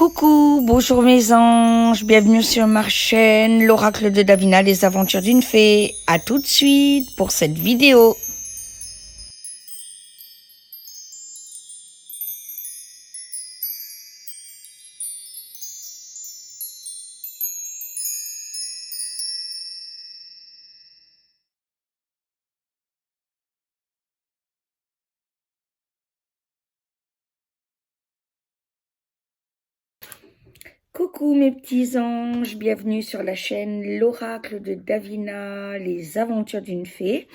Coucou, bonjour mes anges, bienvenue sur ma chaîne, l'oracle de Davina, les aventures d'une fée. À tout de suite pour cette vidéo. Coucou mes petits anges, bienvenue sur la chaîne l'oracle de Davina, les aventures d'une fée.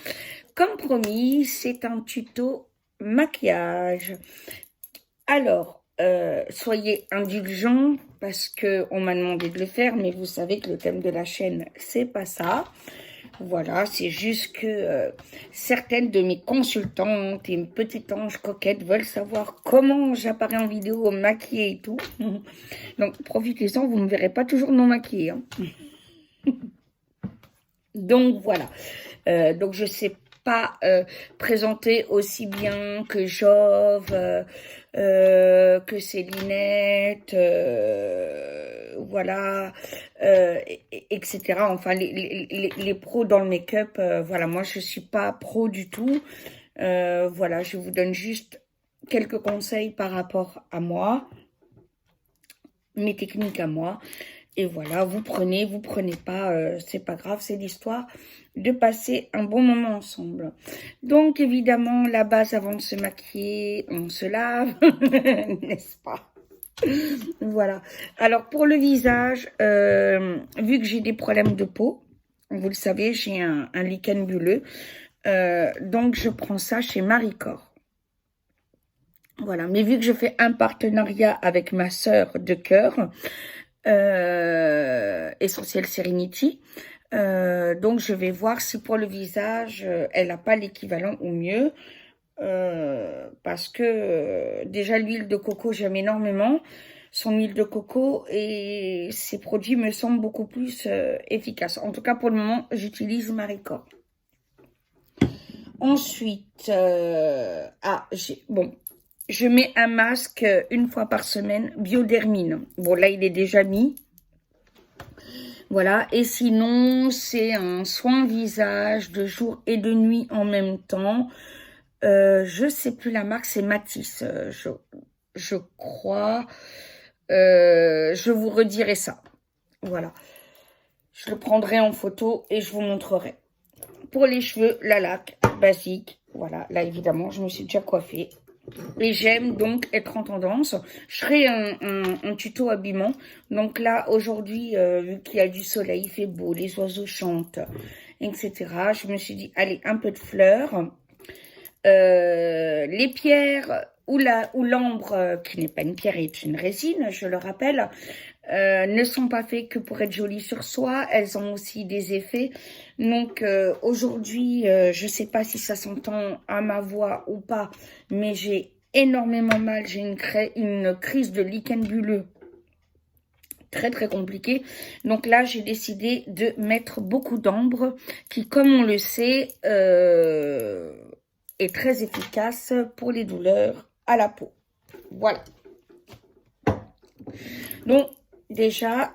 Comme promis, c'est un tuto maquillage. Alors, soyez indulgents parce qu'on m'a demandé de le faire, mais vous savez que le thème de la chaîne, c'est pas ça. Voilà, c'est juste que certaines de mes consultantes et mes petites anges coquettes veulent savoir comment j'apparais en vidéo maquillée et tout. Donc, profitez-en, vous ne me verrez pas toujours non maquillée. Hein. Donc, voilà. Donc, je sais pas présenter aussi bien que Jove, que Célinette, voilà, etc. Enfin, les pros dans le make-up, voilà, moi, je suis pas pro du tout. Voilà, je vous donne juste quelques conseils par rapport à moi, mes techniques à moi. Et voilà, vous prenez pas, c'est pas grave, c'est l'histoire de passer un bon moment ensemble. Donc, évidemment, la base avant de se maquiller, on se lave, n'est-ce pas? Voilà. Alors, pour le visage, vu que j'ai des problèmes de peau, vous le savez, j'ai un lichen bulleux, donc je prends ça chez Maricor. Voilà, mais vu que je fais un partenariat avec ma sœur de cœur, Essentiel Serenity. Donc, je vais voir si pour le visage, elle n'a pas l'équivalent ou mieux. Parce que déjà, l'huile de coco, j'aime énormément. Son huile de coco et ses produits me semblent beaucoup plus efficaces. En tout cas, pour le moment, j'utilise Maricor. Ensuite, bon, je mets un masque une fois par semaine, Biodermine. Bon, là, il est déjà mis. Voilà, et sinon, c'est un soin visage de jour et de nuit en même temps. Je sais plus la marque, c'est Matisse, je crois. Je vous redirai ça. Voilà. Je le prendrai en photo et je vous montrerai. Pour les cheveux, la laque, basique. Voilà, là, évidemment, je me suis déjà coiffée. Et j'aime donc être en tendance. Je ferai un tuto habillement. Donc là, aujourd'hui, vu qu'il y a du soleil, il fait beau, les oiseaux chantent, etc. Je me suis dit, allez, un peu de fleurs. Les pierres ou l'ambre, qui n'est pas une pierre, est une résine, je le rappelle, ne sont pas faites que pour être jolies sur soi. Elles ont aussi des effets. Donc aujourd'hui, je ne sais pas si ça s'entend à ma voix ou pas, mais j'ai énormément mal. J'ai une crise de lichen bulleux très très compliquée. Donc là, j'ai décidé de mettre beaucoup d'ambre qui, comme on le sait, est très efficace pour les douleurs à la peau. Voilà. Donc, déjà,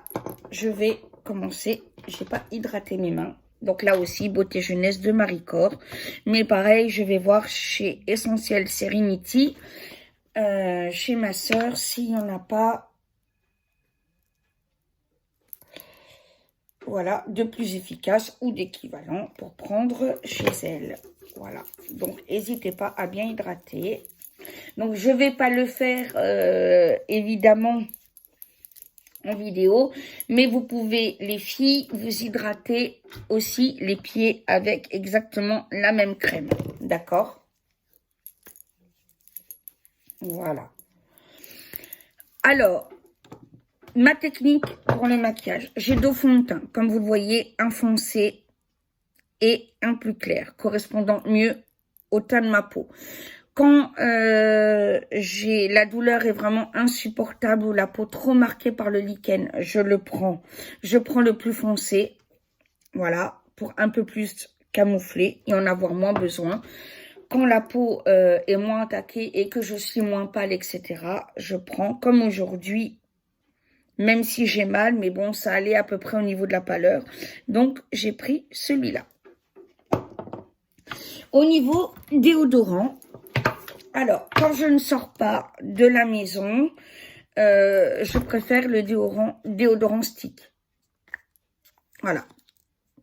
je vais commencer. Je n'ai pas hydraté mes mains. Donc là aussi, beauté jeunesse de Maricor. Mais pareil, je vais voir chez Essentiel Serenity, chez ma sœur, s'il n'y en a pas, voilà, de plus efficace ou d'équivalent pour prendre chez elle. Voilà. Donc, n'hésitez pas à bien hydrater. Donc, je ne vais pas le faire, évidemment, en vidéo, mais vous pouvez, les filles, vous hydrater aussi les pieds avec exactement la même crème, d'accord? Voilà. Alors, ma technique pour le maquillage, j'ai deux fonds de teint, comme vous le voyez, un foncé et un plus clair, correspondant mieux au teint de ma peau. Quand la douleur est vraiment insupportable ou la peau trop marquée par le lichen, je prends le plus foncé, voilà, pour un peu plus camoufler et en avoir moins besoin. Quand la peau est moins attaquée et que je suis moins pâle, etc., je prends, comme aujourd'hui, Même si j'ai mal, mais bon, ça allait à peu près au niveau de la pâleur. Donc, j'ai pris celui-là. Au niveau déodorant, alors, quand je ne sors pas de la maison, je préfère le déodorant stick. Voilà.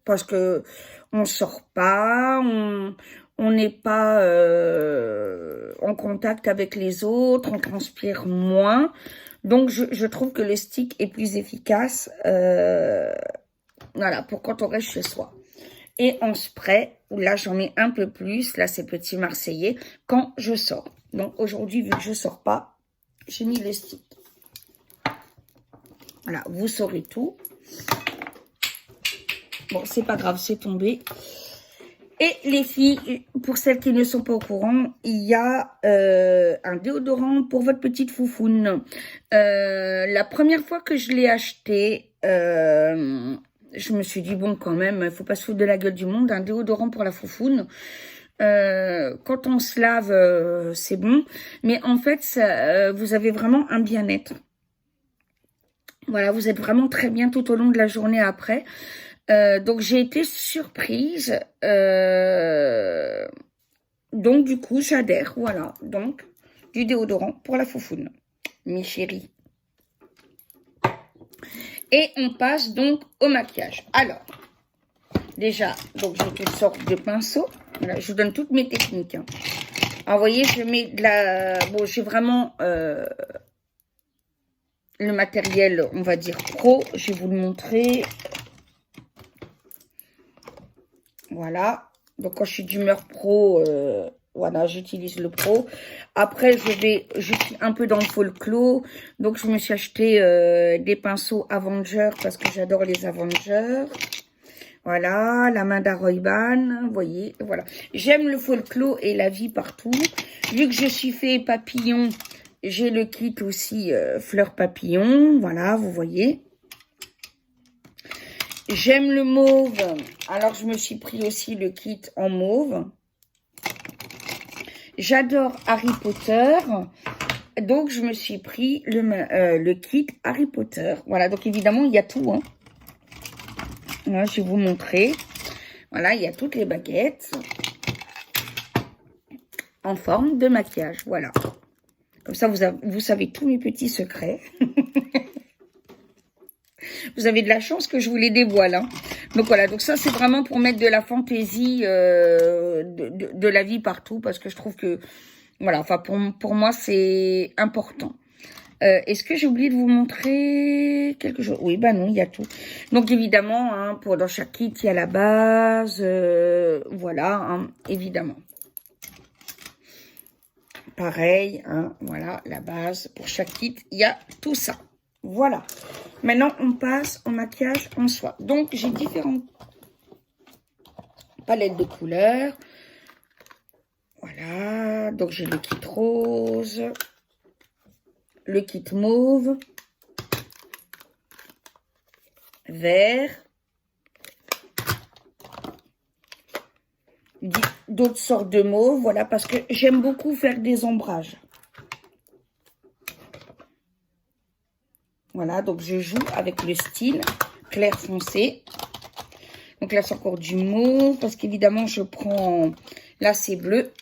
Parce que on sort pas, on n'est pas en contact avec les autres, on transpire moins. Donc, je trouve que le stick est plus efficace, voilà, pour quand on reste chez soi. Et en spray, où là, j'en mets un peu plus, là, c'est Petit Marseillais, quand je sors. Donc, aujourd'hui, vu que je sors pas, j'ai mis le stick. Voilà, vous saurez tout. Bon, c'est pas grave, c'est tombé. Et les filles, pour celles qui ne sont pas au courant, il y a un déodorant pour votre petite foufoune. La première fois que je l'ai acheté, je me suis dit, bon, quand même, il faut pas se foutre de la gueule du monde, un déodorant pour la foufoune. Quand on se lave, c'est bon. Mais en fait, ça, vous avez vraiment un bien-être. Voilà, vous êtes vraiment très bien tout au long de la journée après. Donc, j'ai été surprise. Donc, du coup, j'adhère. Voilà. Donc, du déodorant pour la foufoune, mes chéris. Et on passe donc au maquillage. Alors, déjà, donc j'ai toutes sortes de pinceaux. Voilà, je vous donne toutes mes techniques. Hein. Alors, vous voyez, je mets de la... Bon, j'ai vraiment... le matériel, on va dire pro. Je vais vous le montrer. Voilà. Donc, quand je suis d'humeur pro, voilà, j'utilise le pro. Après, je suis un peu dans le folklore. Donc, je me suis acheté des pinceaux Avenger parce que j'adore les Avengers. Voilà, la main d'Aroyban, vous voyez, voilà. J'aime le folklore et la vie partout. Vu que je suis fait papillon, j'ai le kit aussi fleurs papillon, voilà, vous voyez. J'aime le mauve, alors je me suis pris aussi le kit en mauve. J'adore Harry Potter, donc je me suis pris le kit Harry Potter. Voilà, donc évidemment, il y a tout. Hein. Voilà, je vais vous montrer. Voilà, il y a toutes les baguettes en forme de maquillage. Voilà. Comme ça, vous savez tous mes petits secrets. Vous avez de la chance que je vous les dévoile. Hein. Donc voilà, donc ça c'est vraiment pour mettre de la fantaisie de la vie partout. Parce que je trouve que, voilà, enfin pour moi c'est important. Est-ce que j'ai oublié de vous montrer quelque chose? Oui, bah non, il y a tout. Donc évidemment, hein, dans chaque kit, il y a la base. Voilà, hein, évidemment. Pareil, hein, voilà, la base. Pour chaque kit, il y a tout ça. Voilà. Maintenant, on passe au maquillage en soi. Donc, j'ai différentes palettes de couleurs. Voilà. Donc, j'ai le kit rose, le kit mauve, vert, d'autres sortes de mauve. Voilà, parce que j'aime beaucoup faire des ombrages. Voilà, donc je joue avec le style clair foncé. Donc là, c'est encore du mauve, parce qu'évidemment, je prends... Là, c'est bleu.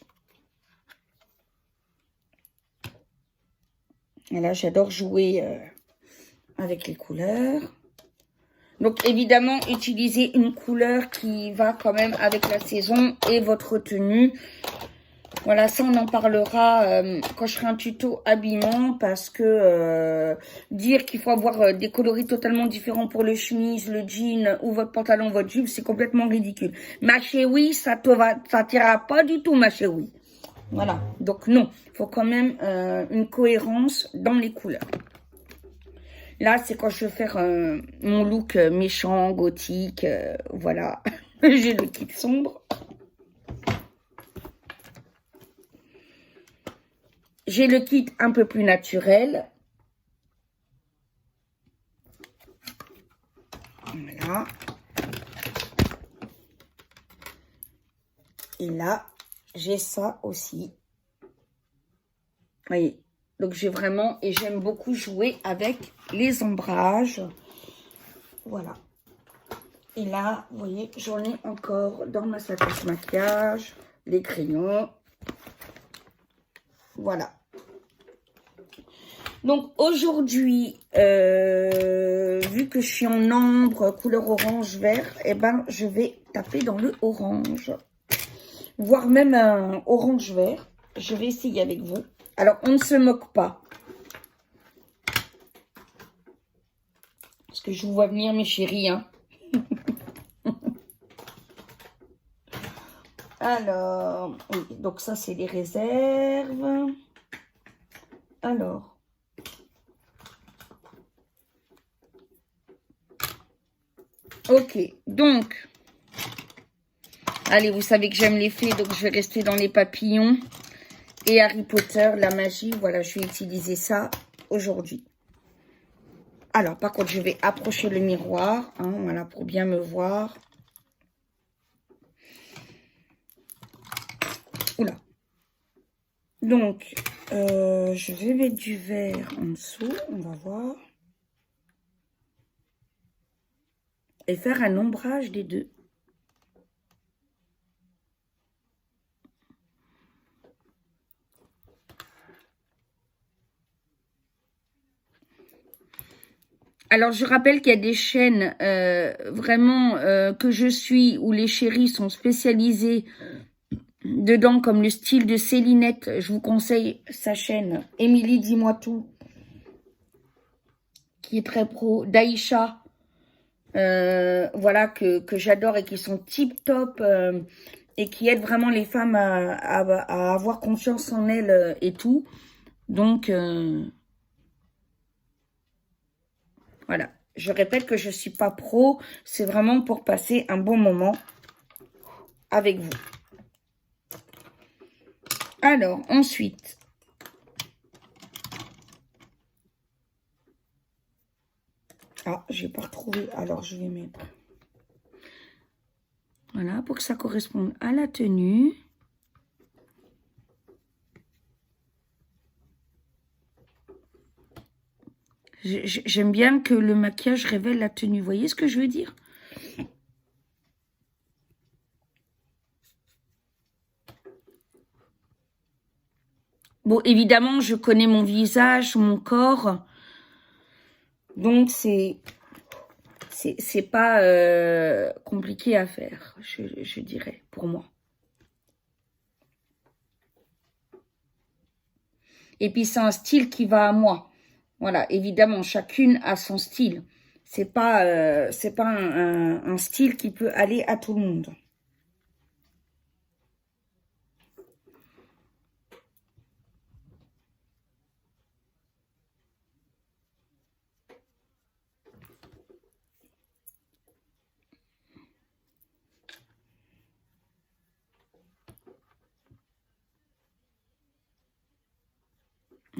Et là, j'adore jouer avec les couleurs. Donc, évidemment, utilisez une couleur qui va quand même avec la saison et votre tenue. Voilà, ça, on en parlera quand je ferai un tuto habillement, parce que dire qu'il faut avoir des coloris totalement différents pour le chemise, le jean ou votre pantalon, votre jupe, c'est complètement ridicule. Ma chérie, ça t'ira pas du tout, ma chérie. Voilà, donc non, il faut quand même une cohérence dans les couleurs. Là, c'est quand je veux faire mon look méchant, gothique, voilà. J'ai le kit sombre. J'ai le kit un peu plus naturel. Voilà. Et là, j'ai ça aussi. Vous voyez, Donc, j'ai vraiment, et j'aime beaucoup jouer avec les ombrages. Voilà. Et là, vous voyez, j'en ai encore dans ma sacoche maquillage, les crayons. Voilà. Donc, aujourd'hui, vu que je suis en ambre, couleur orange-vert, eh ben, je vais taper dans le orange. Voire même un orange-vert. Je vais essayer avec vous. Alors, on ne se moque pas. Parce que je vous vois venir, mes chéris, hein. Alors, oui, donc ça, c'est les réserves. Alors. Ok, donc. Allez, vous savez que j'aime les fées, donc je vais rester dans les papillons. Et Harry Potter, la magie, voilà, je vais utiliser ça aujourd'hui. Alors, par contre, je vais approcher le miroir, hein, voilà, pour bien me voir. Oula. Donc, je vais mettre du vert en dessous, on va voir. Et faire un ombrage des deux. Alors, je rappelle qu'il y a des chaînes vraiment que je suis où les chéris sont spécialisés dedans, comme le style de Célinette. Je vous conseille sa chaîne. Émilie, dis-moi tout. Qui est très pro. Daïcha. Voilà, que j'adore et qui sont tip top et qui aident vraiment les femmes à avoir confiance en elles et tout. Donc, voilà. Je répète que je ne suis pas pro. C'est vraiment pour passer un bon moment avec vous. Alors, ensuite. Ah, je n'ai pas retrouvé. Alors, je vais mettre. Voilà, pour que ça corresponde à la tenue. J'aime bien que le maquillage révèle la tenue. Vous voyez ce que je veux dire? Bon, évidemment, je connais mon visage, mon corps. Donc, c'est pas compliqué à faire, je dirais, pour moi. Et puis, c'est un style qui va à moi. Voilà, évidemment, chacune a son style. C'est pas un style qui peut aller à tout le monde.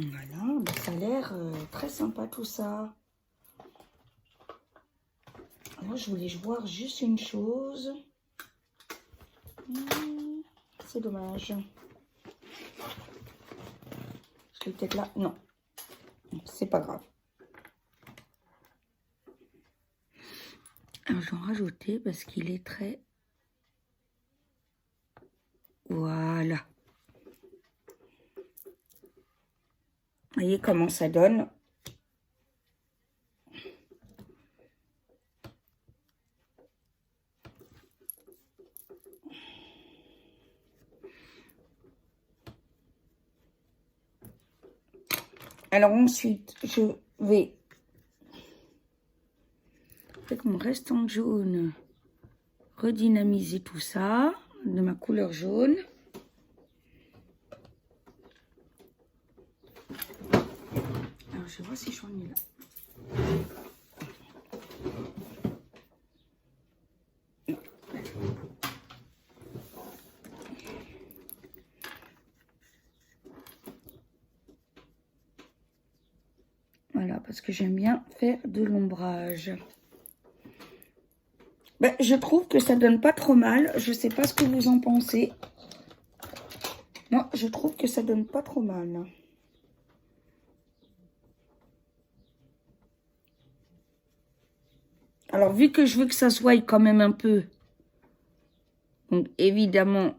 Voilà, ça a l'air très sympa tout ça. Alors, je voulais voir juste une chose. C'est dommage. Je l'ai peut-être là. Non, c'est pas grave. Alors, je vais en rajouter parce qu'il est très... Voilà. Vous voyez comment ça donne. Alors ensuite, je vais, avec mon restant de jaune, redynamiser tout ça de ma couleur jaune. Alors je vois si j'en ai là. Voilà, parce que j'aime bien faire de l'ombrage. Ben, je trouve que ça donne pas trop mal. Je sais pas ce que vous en pensez. Moi, je trouve que ça donne pas trop mal. Alors, vu que je veux que ça se voie quand même un peu, donc évidemment,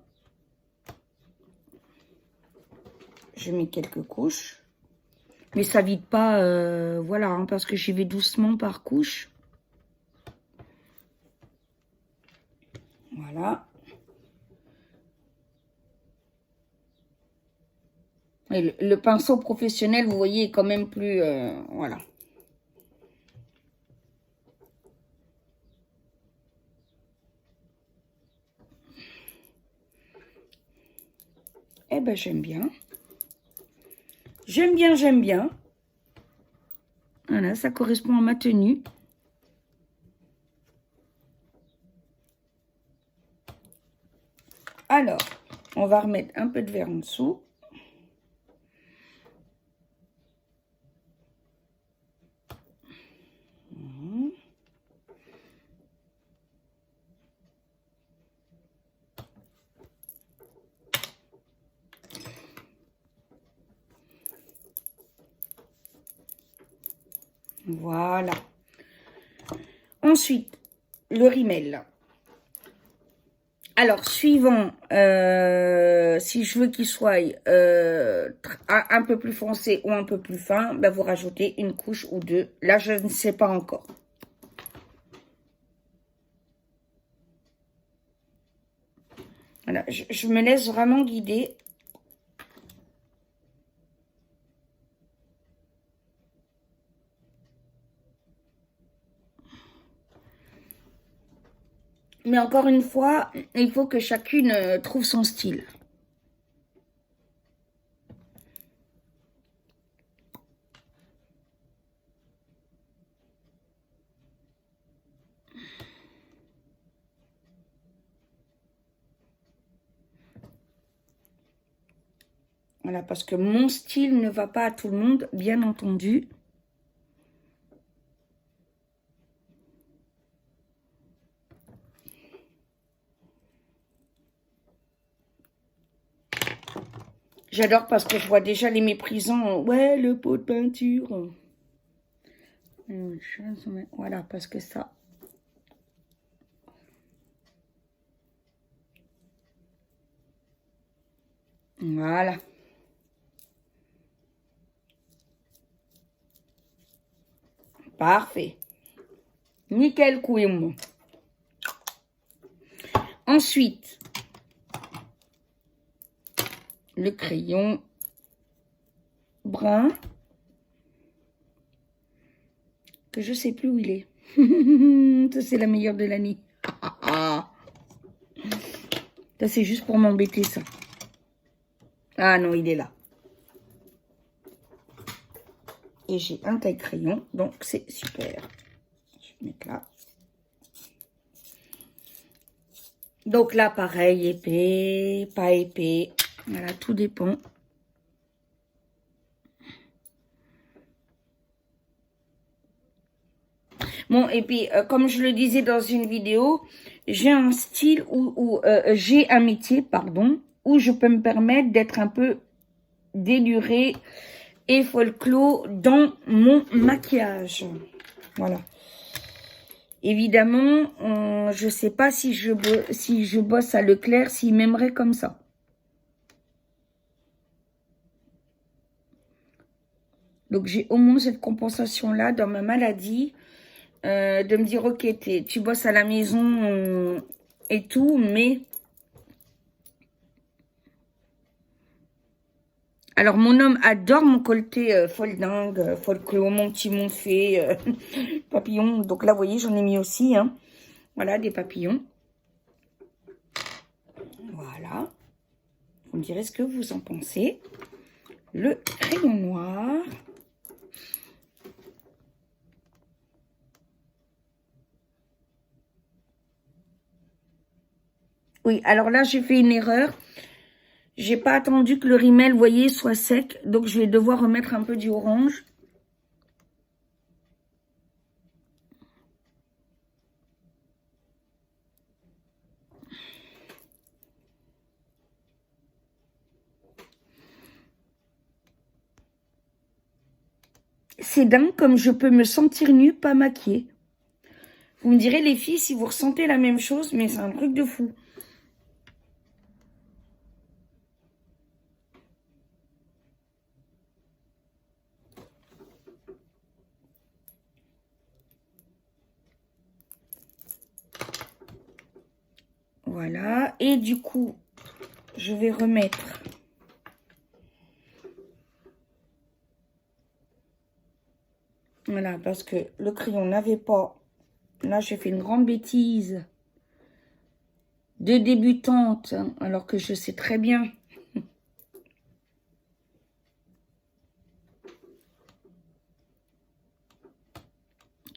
je mets quelques couches. Mais ça vide pas, voilà, hein, parce que j'y vais doucement par couche. Voilà. Et le pinceau professionnel, vous voyez, est quand même plus... voilà. Eh ben, j'aime bien. J'aime bien, j'aime bien. Voilà, ça correspond à ma tenue. Alors, on va remettre un peu de verre en dessous. Voilà. Ensuite, le rimel. Alors, suivant, si je veux qu'il soit un peu plus foncé ou un peu plus fin, ben vous rajoutez une couche ou deux. Là, je ne sais pas encore. Voilà, je me laisse vraiment guider. Mais encore une fois, il faut que chacune trouve son style. Voilà, parce que mon style ne va pas à tout le monde, bien entendu. J'adore parce que je vois déjà les méprisants. Ouais, le pot de peinture. Voilà, parce que ça... Voilà. Parfait. Nickel couille. Ensuite, le crayon brun. Que je sais plus où il est. Ça, c'est la meilleure de l'année. Ça, c'est juste pour m'embêter, ça. Ah non, il est là. Et j'ai un taille-crayon, donc c'est super. Je vais mettre là. Donc là, pareil, épais, pas épais. Voilà, tout dépend. Bon, et puis, comme je le disais dans une vidéo, j'ai un style où j'ai un métier, pardon, où je peux me permettre d'être un peu délurée et folklore dans mon maquillage. Voilà. Évidemment, je ne sais pas si je bosse à Leclerc, s'il m'aimerait comme ça. Donc, j'ai au moins cette compensation-là dans ma maladie, de me dire, ok, tu bosses à la maison et tout, mais... Alors, mon homme adore mon colleté folding, folklore, mon petit monfait, papillon. Donc là, vous voyez, j'en ai mis aussi, hein. Voilà, des papillons. Voilà. Vous me direz ce que vous en pensez. Le crayon noir. Oui, alors là, j'ai fait une erreur. J'ai pas attendu que le rimel, vous voyez, soit sec. Donc, je vais devoir remettre un peu du orange. C'est dingue comme je peux me sentir nue, pas maquillée. Vous me direz, les filles, si vous ressentez la même chose, mais c'est un truc de fou. Voilà. Et du coup, je vais remettre... Voilà, parce que le crayon n'avait pas... Là, j'ai fait une grande bêtise de débutante, hein, alors que je sais très bien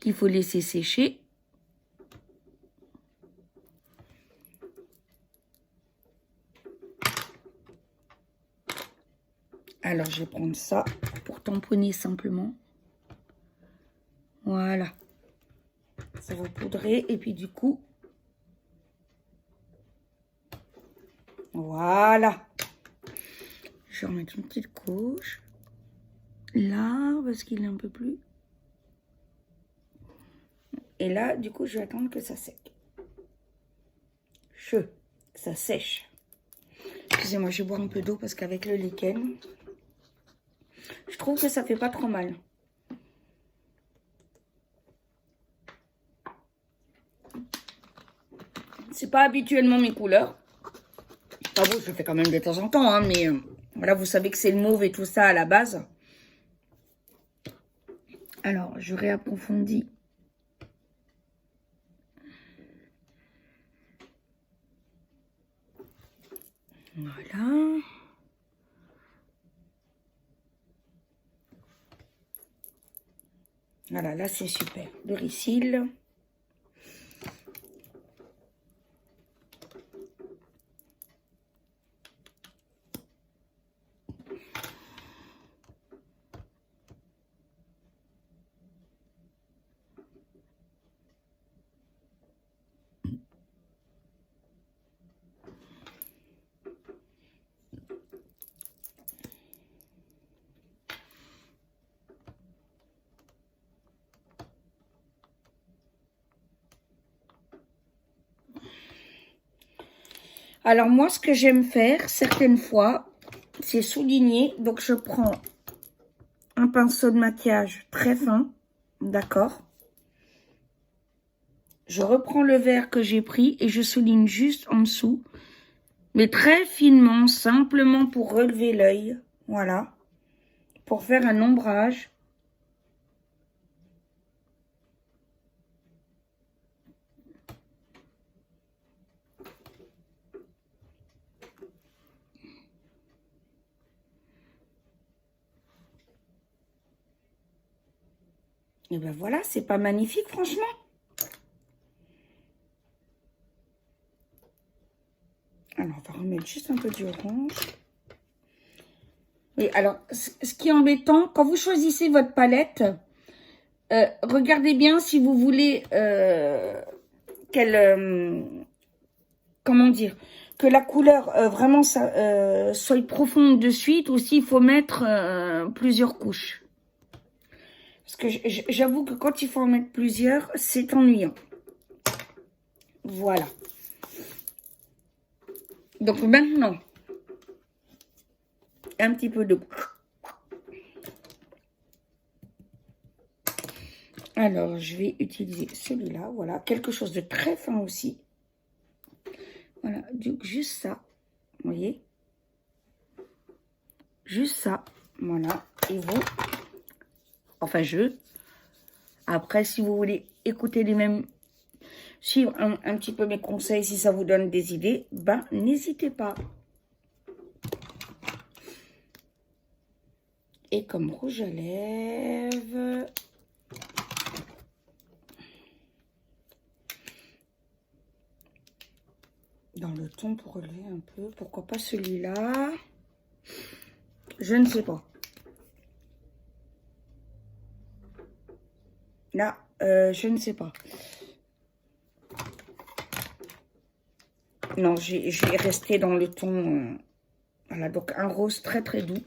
qu'il faut laisser sécher. Alors, je vais prendre ça pour tamponner simplement. Voilà. Ça va poudrer. Et puis, du coup... Voilà. Je vais remettre une petite couche. Là, parce qu'il est un peu plus... Et là, du coup, je vais attendre que ça sèche. Que ça sèche. Excusez-moi, je vais boire un peu d'eau parce qu'avec le lichen, je trouve que ça fait pas trop mal. C'est pas habituellement mes couleurs. Ah bon, je le fais quand même de temps en temps, hein, mais voilà, vous savez que c'est le mauve et tout ça à la base. Alors, je réapprofondis. Voilà. Voilà, là c'est super. Le ricil. Alors moi, ce que j'aime faire, certaines fois, c'est souligner. Donc je prends un pinceau de maquillage très fin, d'accord? Je reprends le vert que j'ai pris et je souligne juste en dessous, mais très finement, simplement pour relever l'œil, voilà, pour faire un ombrage. Et ben voilà, c'est pas magnifique, franchement? Alors, on va remettre juste un peu d'orange. Oui, alors, ce qui est embêtant, quand vous choisissez votre palette, regardez bien si vous voulez qu'elle... comment dire? Que la couleur, vraiment, ça, soit profonde de suite, ou s'il faut mettre plusieurs couches. Parce que j'avoue que quand il faut en mettre plusieurs, c'est ennuyant. Voilà. Donc maintenant, un petit peu d'eau. Alors, je vais utiliser celui-là, voilà. Quelque chose de très fin aussi. Voilà, donc juste ça, vous voyez. Juste ça, voilà. Et vous, enfin après, si vous voulez écouter les mêmes, suivre un petit peu mes conseils, si ça vous donne des idées, ben, n'hésitez pas. Et comme rouge à lèvres... dans le ton pour relever un peu. Pourquoi pas celui-là? Je ne sais pas. Là, je ne sais pas. Non, j'ai resté dans le ton... voilà, donc un rose très très doux.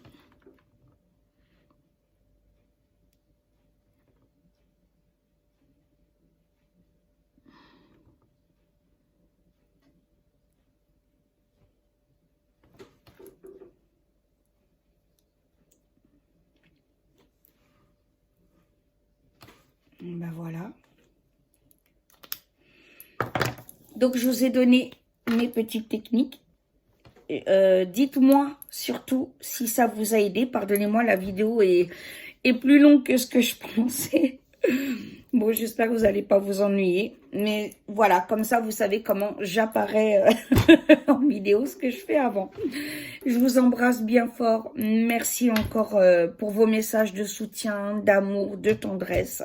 Ben voilà. Donc, je vous ai donné mes petites techniques. Dites-moi surtout si ça vous a aidé. Pardonnez-moi, la vidéo est plus longue que ce que je pensais. Bon, j'espère que vous n'allez pas vous ennuyer. Mais voilà, comme ça, vous savez comment j'apparais en vidéo, ce que je fais avant. Je vous embrasse bien fort. Merci encore pour vos messages de soutien, d'amour, de tendresse.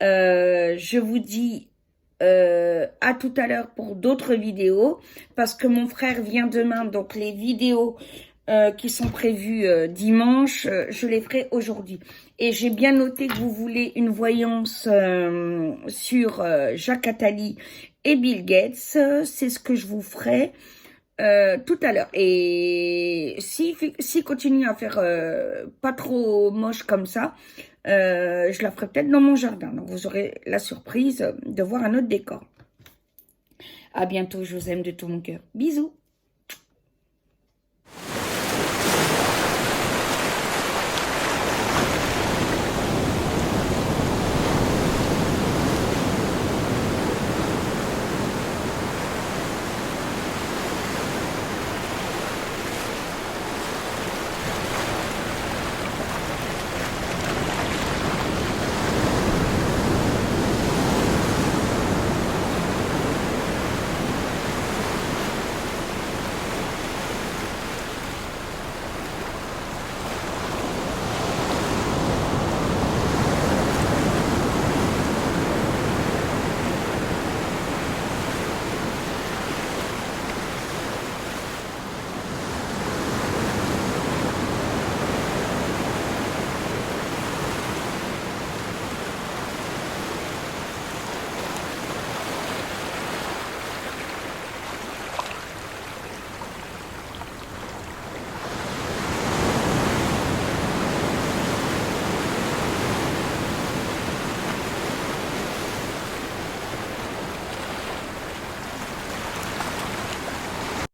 Je vous dis à tout à l'heure pour d'autres vidéos. Parce que mon frère vient demain, donc les vidéos qui sont prévues dimanche, je les ferai aujourd'hui. Et j'ai bien noté que vous voulez une voyance sur Jacques Attali et Bill Gates. C'est ce que je vous ferai tout à l'heure. Et si continue à faire pas trop moche comme ça, je la ferai peut-être dans mon jardin. Donc vous aurez la surprise de voir un autre décor. À bientôt, je vous aime de tout mon cœur. Bisous.